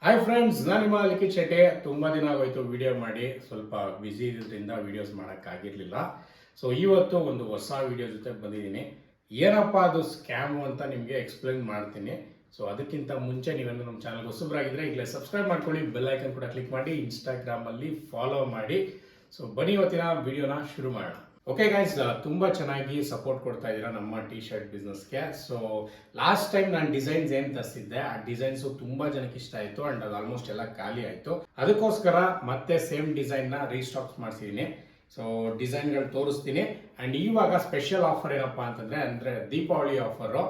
Hi friends, ನಾನು ನಿಮ್ಮ ಲಿಖಿತ್ ಶೆಟ್ಟಿ. ತುಂಬ ದಿನ ಆಗೋಯ್ತು ವಿಡಿಯೋ ಮಾಡಿ, ಸ್ವಲ್ಪ ಬ್ಯುಸಿ ಇರೋದ್ರಿಂದ ವಿಡಿಯೋಸ್ ಮಾಡೋಕ್ಕಾಗಿರಲಿಲ್ಲ. ಸೊ ಇವತ್ತು ಒಂದು ಹೊಸ ವಿಡಿಯೋ ಜೊತೆ ಬಂದಿದ್ದೀನಿ. ಏನಪ್ಪ ಅದು ಸ್ಕ್ಯಾಮು ಅಂತ ನಿಮಗೆ ಎಕ್ಸ್ಪ್ಲೇನ್ ಮಾಡ್ತೀನಿ. ಸೊ ಅದಕ್ಕಿಂತ ಮುಂಚೆ ನೀವೇನು ನಮ್ಮ ಚಾನಲ್ಗೆ ಹೊಸಬ್ರಾಗಿದ್ದರೆ ಈಗಲೇ ಸಬ್ಸ್ಕ್ರೈಬ್ ಮಾಡ್ಕೊಳ್ಳಿ, ಬೆಲ್ ಐಕನ್ ಕೂಡ ಕ್ಲಿಕ್ ಮಾಡಿ, ಇನ್ಸ್ಟಾಗ್ರಾಮಲ್ಲಿ ಫಾಲೋ ಮಾಡಿ. ಸೊ ಬನ್ನಿ ಇವತ್ತಿನ ವಿಡಿಯೋನ ಶುರು ಮಾಡೋಣ. ಓಕೆ ಗೈಸ್, ತುಂಬ ಚೆನ್ನಾಗಿ ಸಪೋರ್ಟ್ ಕೊಡ್ತಾ ಇದ್ದೀರಾ ನಮ್ಮ ಟಿ ಶರ್ಟ್ ಬಿಸ್ನೆಸ್ಗೆ. ಸೊ ಲಾಸ್ಟ್ ಟೈಮ್ ನಾನು ಡಿಸೈನ್ಸ್ ಏನು ತರಿಸಿದ್ದೆ, ಆ ಡಿಸೈನ್ಸು ತುಂಬ ಜನಕ್ಕೆ ಇಷ್ಟ ಆಯಿತು ಆ್ಯಂಡ್ ಅದು ಆಲ್ಮೋಸ್ಟ್ ಎಲ್ಲ ಖಾಲಿ ಆಯಿತು. ಅದಕ್ಕೋಸ್ಕರ ಮತ್ತೆ ಸೇಮ್ ಡಿಸೈನ್ನ ರೀಸ್ಟಾಕ್ಸ್ ಮಾಡಿಸಿದ್ದೀನಿ. ಸೊ ಡಿಸೈನ್ಗಳು ತೋರಿಸ್ತೀನಿ. ಆ್ಯಂಡ್ ಇವಾಗ ಸ್ಪೆಷಲ್ ಆಫರ್ ಏನಪ್ಪ ಅಂತಂದರೆ, ಅಂದರೆ ದೀಪಾವಳಿ ಆಫರು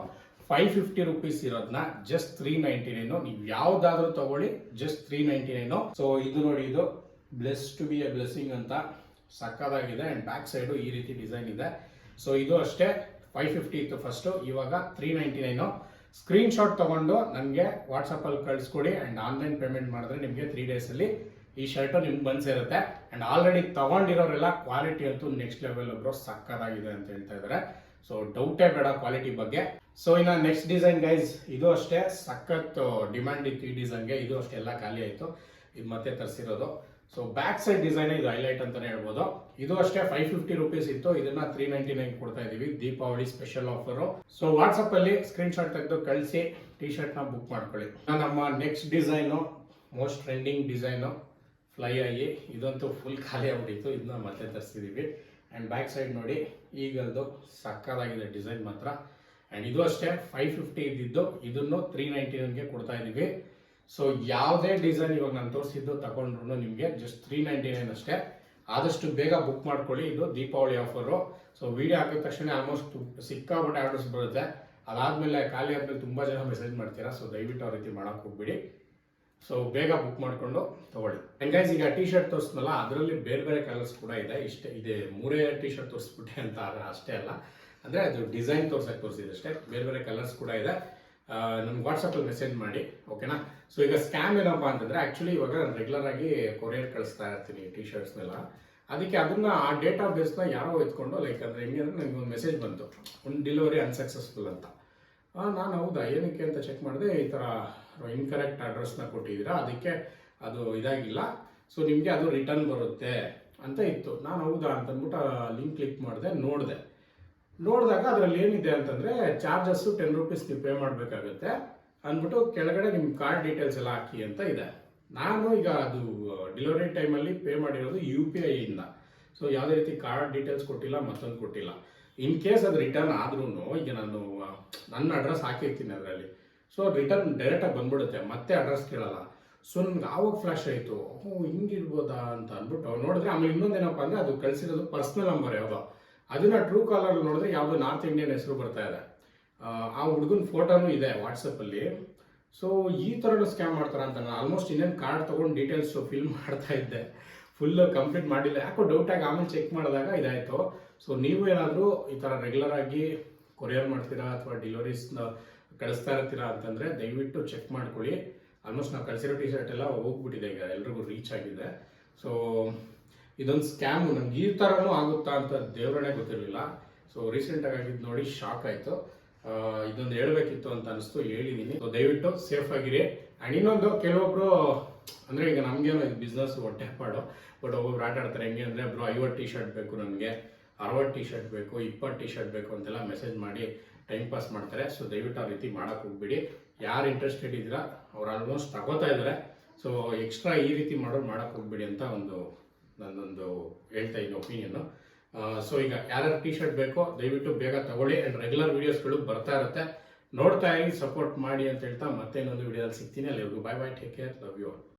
550 ರುಪೀಸ್ ಇರೋದನ್ನ ಜಸ್ಟ್ 399. ನೀವು ಯಾವುದಾದ್ರೂ ತಗೊಳ್ಳಿ, ಜಸ್ಟ್ 399. ಸೊ ಇದು ನೋಡಿ, ಇದು bless to be a blessing ಅಂತ ಸಕ್ಕದಾಗಿದೆ. ಆ್ಯಂಡ್ ಬ್ಯಾಕ್ ಸೈಡು ಈ ರೀತಿ ಡಿಸೈನ್ ಇದೆ. ಸೊ ಇದು ಅಷ್ಟೇ 550 ಇತ್ತು ಫಸ್ಟು, ಇವಾಗ 399. ಸ್ಕ್ರೀನ್ ಶಾಟ್ ತೊಗೊಂಡು ನನಗೆ ವಾಟ್ಸಪ್ಪಲ್ಲಿ ಕಳಿಸ್ಕೊಡಿ. ಆ್ಯಂಡ್ ಆನ್ಲೈನ್ ಪೇಮೆಂಟ್ ಮಾಡಿದ್ರೆ ನಿಮಗೆ 3 ಡೇಸಲ್ಲಿ ಈ ಶರ್ಟು ನಿಮ್ಗೆ ಬಂದು ಸೇರುತ್ತೆ. ಆ್ಯಂಡ್ ಆಲ್ರೆಡಿ ತೊಗೊಂಡಿರೋರೆಲ್ಲ ಕ್ವಾಲಿಟಿ ಅಂತೂ ನೆಕ್ಸ್ಟ್ ಲೆವೆಲ್ ಬ್ರೋ, ಸಕ್ಕದಾಗಿದೆ ಅಂತ ಹೇಳ್ತಾ ಇದ್ದಾರೆ. ಸೊ ಡೌಟೇ ಬೇಡ ಕ್ವಾಲಿಟಿ ಬಗ್ಗೆ. ಸೊ ಇನ್ನು ನೆಕ್ಸ್ಟ್ ಡಿಸೈನ್ ಗೈಸ್, ಇದು ಅಷ್ಟೇ ಸಖತ್ ಡಿಮ್ಯಾಂಡ್ ಇತ್ತು ಈ ಡಿಸೈನ್ಗೆ. ಇದು ಅಷ್ಟೇ ಎಲ್ಲ ಖಾಲಿ ಆಯಿತು, ಇದು ಮತ್ತೆ ತರಿಸಿರೋದು. ಸೊ ಬ್ಯಾಕ್ ಸೈಡ್ ಡಿಸೈನ್ ಇದು ಹೈಲೈಟ್ ಅಂತಾನೆ ಹೇಳ್ಬೋದು. ಇದು ಅಷ್ಟೇ 550 ರುಪೀಸ್ ಇತ್ತು, ಇದನ್ನ 399 ಕೊಡ್ತಾ ಇದೀವಿ, Deepavali special offer. So WhatsApp ಅಲ್ಲಿ ಸ್ಕ್ರೀನ್ ಶಾಟ್ ತೆಗೆದು ಕಳಿಸಿ ಟಿ ಶರ್ಟ್ ನ ಬುಕ್ ಮಾಡ್ಕೊಳ್ಳಿ. ನಮ್ಮ next design most trending design fly ಆಗಿ, ಇದಂತೂ ಫುಲ್ ಖಾಲಿ ಆಗ್ಬಿಟ್ಟಿತ್ತು, ಇದನ್ನ ಮತ್ತೆ ತರಿಸಿದೀವಿ. ಆ್ಯಂಡ್ ಬ್ಯಾಕ್ ಸೈಡ್ ನೋಡಿ, ಈಗಲ್ದು ಸಕ್ಕದಾಗಿದೆ ಡಿಸೈನ್ ಮಾತ್ರ. ಆ್ಯಂಡ್ ಇದು ಅಷ್ಟೇ 550 ಇದ್ದಿದ್ದು, ಇದನ್ನು 399ಗೆ ಕೊಡ್ತಾ ಇದೀವಿ. ಸೊ ಯಾವುದೇ ಡಿಸೈನ್ ಇವಾಗ ನಾನು ತೋರಿಸಿದ್ದು ತಗೊಂಡ್ರು ನಿಮಗೆ ಜಸ್ಟ್ 399 ಅಷ್ಟೇ. ಆದಷ್ಟು ಬೇಗ ಬುಕ್ ಮಾಡ್ಕೊಳ್ಳಿ, ಇದು ದೀಪಾವಳಿ ಆಫರು. ಸೊ ವಿಡಿಯೋ ಹಾಕಿದ ತಕ್ಷಣ ಆಲ್ಮೋಸ್ಟ್ ಸಿಕ್ಕಾಪಟ್ಟೆ ಆರ್ಡರ್ಸ್ ಬರುತ್ತೆ. ಅದಾದಮೇಲೆ ಖಾಲಿ ಆದಮೇಲೆ ತುಂಬ ಜನ ಮೆಸೇಜ್ ಮಾಡ್ತೀರಾ. ಸೊ ದಯವಿಟ್ಟು ಆ ರೀತಿ ಮಾಡೋಕೆ ಹೋಗ್ಬಿಡಿ. ಸೊ ಬೇಗ ಬುಕ್ ಮಾಡಿಕೊಂಡು ತೊಗೊಳ್ಳಿ. ಆ್ಯಂಡ್ ಗೈಸ್, ಈಗ ಟಿ ಶರ್ಟ್ ತೋರಿಸ್ನಲ್ಲ, ಅದರಲ್ಲಿ ಬೇರೆ ಬೇರೆ ಕಲರ್ಸ್ ಕೂಡ ಇದೆ. ಇಷ್ಟೇ ಇದೆ, 3 ಟಿ ಶರ್ಟ್ ತೋರಿಸ್ಬಿಟ್ಟೆ ಅಂತ ಅಷ್ಟೇ ಅಲ್ಲ, ಅಂದರೆ ಅದು ಡಿಸೈನ್ ತೋರಿಸಿದೆ ಅಷ್ಟೇ. ಬೇರೆ ಬೇರೆ ಕಲರ್ಸ್ ಕೂಡ ಇದೆ. ನಮ್ಗೆ ವಾಟ್ಸಪ್ಪಲ್ಲಿ ಮೆಸೇಜ್ ಮಾಡಿ, ಓಕೆನಾ. ಸೊ ಈಗ ಸ್ಕ್ಯಾಮ್ ಏನಪ್ಪ ಅಂತಂದರೆ, ಆ್ಯಕ್ಚುಲಿ ಇವಾಗ ನಾನು ರೆಗ್ಯುಲರ್ ಆಗಿ ಕೊರಿಯರ್ ಕಳಿಸ್ತಾ ಇರ್ತೀನಿ ಟಿ ಶರ್ಟ್ಸ್ನೆಲ್ಲ. ಅದಕ್ಕೆ ಅದನ್ನು ಆ ಡೇಟಾ ಬೇಸ್ನ ಯಾರೋ ಎತ್ಕೊಂಡು, ಲೈಕ್ ಅಂದರೆ ಹೆಂಗೆ ಅಂದರೆ, ನನಗೆ ಒಂದು ಮೆಸೇಜ್ ಬಂತು, ಒಂದು ಡೆಲಿವರಿ ಅನ್ಸಕ್ಸಸ್ಫುಲ್ ಅಂತ. ನಾನು ಹೌದಾ ಏನಕ್ಕೆ ಅಂತ ಚೆಕ್ ಮಾಡಿದೆ, ಈ ಥರ ಇನ್ಕರೆಕ್ಟ್ ಅಡ್ರೆಸ್ನ ಕೊಟ್ಟಿದ್ದೀರಾ, ಅದಕ್ಕೆ ಅದು ಇದಾಗಿಲ್ಲ, ಸೊ ನಿಮಗೆ ಅದು ರಿಟರ್ನ್ ಬರುತ್ತೆ ಅಂತ ಇತ್ತು. ನಾನು ಹೌದಾ ಅಂತಂದ್ಬಿಟ್ಟು ಲಿಂಕ್ ಕ್ಲಿಕ್ ಮಾಡಿದೆ, ನೋಡಿದಾಗ ಅದರಲ್ಲಿ ಏನಿದೆ ಅಂತಂದರೆ, ಚಾರ್ಜಸ್ಸು 10 ರುಪೀಸ್ ನೀವು ಪೇ ಮಾಡಬೇಕಾಗುತ್ತೆ ಅಂದ್ಬಿಟ್ಟು ಕೆಳಗಡೆ ನಿಮ್ಮ ಕಾರ್ಡ್ ಡೀಟೇಲ್ಸ್ ಎಲ್ಲ ಹಾಕಿ ಅಂತ ಇದೆ. ನಾನು ಈಗ ಅದು ಡೆಲಿವರಿ ಟೈಮಲ್ಲಿ ಪೇ ಮಾಡಿರೋದು UPI ಇಂದ. ಸೊ ಯಾವುದೇ ರೀತಿ ಕಾರ್ಡ್ ಡೀಟೇಲ್ಸ್ ಕೊಟ್ಟಿಲ್ಲ, ಮತ್ತೊಂದು ಕೊಟ್ಟಿಲ್ಲ. ಇನ್ ಕೇಸ್ ಅದು ರಿಟರ್ನ್ ಆದ್ರೂ, ಈಗ ನಾನು ನನ್ನ ಅಡ್ರೆಸ್ ಹಾಕಿರ್ತೀನಿ ಅದರಲ್ಲಿ, ಸೊ ರಿಟರ್ನ್ ಡೈರೆಕ್ಟಾಗಿ ಬಂದ್ಬಿಡುತ್ತೆ, ಮತ್ತೆ ಅಡ್ರೆಸ್ ಕೇಳಲ್ಲ. ಸೊ ನಮ್ಗೆ ಆವಾಗ ಫ್ಲ್ಯಾಶ್ ಆಯಿತು, ಹಿಂಗಿರ್ಬೋದಾ ಅಂತ ಅಂದ್ಬಿಟ್ಟು ನೋಡಿದ್ರೆ, ಆಮೇಲೆ ಇನ್ನೊಂದೇನಪ್ಪ ಅಂದರೆ, ಅದು ಕಳಿಸಿರೋದು ಪರ್ಸ್ನಲ್ ನಂಬರ್ ಯಾವುದೋ, ಅದನ್ನ ಟ್ರೂ ಕಾಲರ್ ನೋಡಿದ್ರೆ ಯಾವುದೋ ನಾರ್ತ್ ಇಂಡಿಯನ್ ಹೆಸರು ಬರ್ತಾ ಇದೆ. ಆ ಹುಡುಗನ ಫೋಟೋನು ಇದೆ ವಾಟ್ಸಪ್ಪಲ್ಲಿ. ಸೊ ಈ ಥರನೂ ಸ್ಕ್ಯಾಮ್ ಮಾಡ್ತಾರೆ ಅಂತ. ನಾನು ಆಲ್ಮೋಸ್ಟ್ ಇನ್ನೇನು ಕಾರ್ಡ್ ತೊಗೊಂಡು ಡೀಟೇಲ್ಸ್ ಫಿಲ್ ಮಾಡ್ತಾ ಇದ್ದೆ, ಫುಲ್ ಕಂಪ್ಲೀಟ್ ಮಾಡಿಲ್ಲ, ಯಾಕೋ ಡೌಟಾಗಿ ಆಮೇಲೆ ಚೆಕ್ ಮಾಡಿದಾಗ ಇದಾಯಿತು. ಸೊ ನೀವು ಏನಾದರೂ ಈ ಥರ ರೆಗ್ಯುಲರ್ ಆಗಿ ಕೊರಿಯರ್ ಮಾಡ್ತೀರಾ ಅಥವಾ ಡೆಲಿವರೀಸ್ನ ಕಳಿಸ್ತಾ ಇರ್ತೀರಾ ಅಂತಂದರೆ ದಯವಿಟ್ಟು ಚೆಕ್ ಮಾಡ್ಕೊಳ್ಳಿ. ಆಲ್ಮೋಸ್ಟ್ ನಾವು ಕಳಿಸಿರೋ ಟಿ ಶರ್ಟ್ ಎಲ್ಲ ಹೋಗ್ಬಿಟ್ಟಿದೆ, ಈಗ ಎಲ್ರಿಗೂ ರೀಚ್ ಆಗಿದೆ. ಸೊ ಇದೊಂದು ಸ್ಕ್ಯಾಮು, ನಮ್ಗೆ ಈ ಥರನೂ ಆಗುತ್ತಾ ಅಂತ ದೇವರೇ ಗೊತ್ತಿರಲಿಲ್ಲ. ಸೊ ರೀಸೆಂಟಾಗಿ ಆಗಿದ್ದು ನೋಡಿ ಶಾಕ್ ಆಯಿತು. ಇದೊಂದು ಹೇಳಬೇಕಿತ್ತು ಅಂತ ಅನಿಸ್ತು, ಹೇಳಿದ್ದೀನಿ. ಸೊ ದಯವಿಟ್ಟು ಸೇಫ್ ಆಗಿರಿ. ಆ್ಯಂಡ್ ಇನ್ನೊಂದು, ಕೆಲವೊಬ್ರು ಅಂದರೆ ಈಗ ನಮಗೇನು ಇದು ಬಿಸ್ನೆಸ್ ಹೊಟ್ಟೆ ಪಾಡು, ಬಟ್ ಒಬ್ಬೊಬ್ರು ಆಟ ಆಡ್ತಾರೆ. ಹೆಂಗೆ ಅಂದರೆ, ಬ್ರೋ 50 ಟಿ ಶರ್ಟ್ ಬೇಕು ನನಗೆ, 60 ಟಿ ಶರ್ಟ್ ಬೇಕು, 20 ಟಿ ಶರ್ಟ್ ಬೇಕು ಅಂತೆಲ್ಲ ಮೆಸೇಜ್ ಮಾಡಿ ಟೈಮ್ ಪಾಸ್ ಮಾಡ್ತಾರೆ. ಸೊ ದಯವಿಟ್ಟು ಆ ರೀತಿ ಮಾಡೋಕ್ಕೆ ಹೋಗ್ಬಿಡಿ. ಯಾರು ಇಂಟ್ರೆಸ್ಟೆಡ್ ಇದ್ದೀರಾ ಅವ್ರು ಆಲ್ಮೋಸ್ಟ್ ತಗೋತಾ ಇದ್ದಾರೆ. ಸೊ ಎಕ್ಸ್ಟ್ರಾ ಈ ರೀತಿ ಮಾಡೋಕ್ಕೆ ಹೋಗ್ಬಿಡಿ ಅಂತ ನನ್ನೊಂದು ಹೇಳ್ತಾ ಇದ್ದೀನಿ ಒಪಿನಿಯನ್ನು. ಸೊ ಈಗ ಯಾರ್ಯಾರು ಟಿ ಶರ್ಟ್ ಬೇಕೋ ದಯವಿಟ್ಟು ಬೇಗ ತಗೊಳ್ಳಿ. ಆ್ಯಂಡ್ ರೆಗ್ಯುಲರ್ ವೀಡಿಯೋಸ್ಗಳು ಬರ್ತಾ ಇರುತ್ತೆ, ನೋಡ್ತಾ ಇರಿ, ಸಪೋರ್ಟ್ ಮಾಡಿ ಅಂತ ಹೇಳ್ತಾ ಮತ್ತೆ ಇನ್ನೊಂದು ವಿಡಿಯೋದಲ್ಲಿ ಸಿಗ್ತೀನಿ. ಅಲ್ಲಿವರೆಗೂ bye bye, take care, love you all.